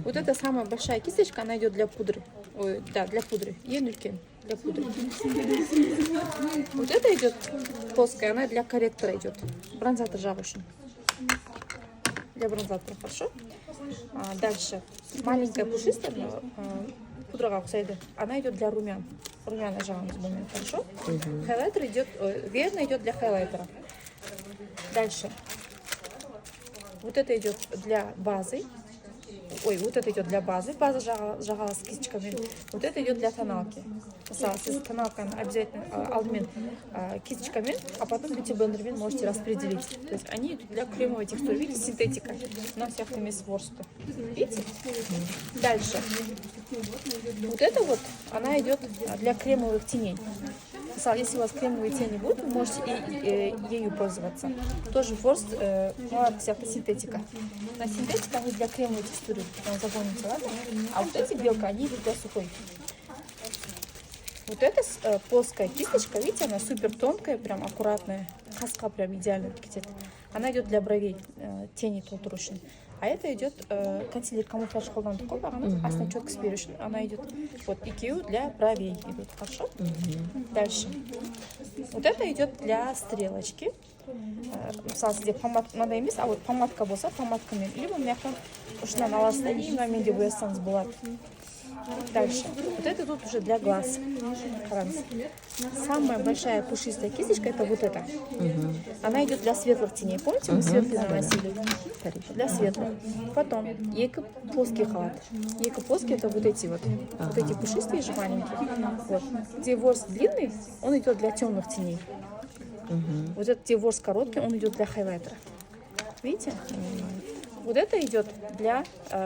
Вот это самая большая кисточка, она идет для пудры. Ой, да, для пудры. Енулькен для пудры. Вот это идет плоская, она для корректора идет. Бронзатор жабушин. Для бронзатора, хорошо? Дальше. Маленькая пушистая пудра кусайды. Она идет для румян. Румяна жабушин, хорошо? Хайлайтер идет, верно идет для хайлайтера. Дальше. Вот это идет для базы. Ой, вот это идет для базы. База жагала с кисточками. Вот это идет для тоналки. С тоналкой обязательно алдмен кисточками, а потом бьюти-блендермен можете распределить. То есть они идут для кремовой текстуры. Видите, синтетика. У нас всех вместе с ворсту. Видите? Дальше. Вот это вот, она идет для кремовых теней. Если у вас кремовые тени будут, вы можете ею пользоваться. Тоже ворст, всякая синтетика. На синтетика они для кремовой текстуры, запомните, ладно? А вот эти белка, они идут для сухой. Вот эта плоская кисточка, видите, она супер тонкая, прям аккуратная. Хаска прям идеально китет. Она идет для бровей, тени толтурушин. А это идет консилер камуфляж холдан такого, она четко спереди. Она идет вот IQ для бровей идет, хорошо? Дальше. Вот это идет для стрелочки. Где помадка надо иметь, а вот помадка болса помадкамен. Либо мягко ушна на ласте и на меди буэсанс булат. Дальше. Вот это тут уже для глаз. Самая большая пушистая кисточка это вот эта. Она идет для светлых теней. Помните, мы светлые наносили? Для светлых. Потом ейка плоский халат. Ейка плоский это вот эти пушистые же маленькие. Вот. Где ворс длинный, он идет для темных теней. Вот этот где ворс короткий, он идет для хайлайтера. Видите? Вот это идет для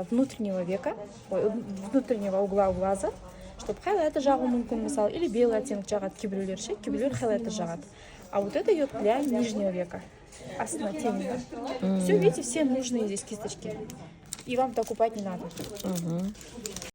внутреннего века, внутреннего угла глаза, чтобы хайлайтер жагу мумкин мисал, или белый оттенок жагат кибрюлер шек, кибрюлер хайлайтер жагат. А вот это идет для нижнего века, астна темного. Все, видите, все нужные здесь кисточки. И вам покупать не надо.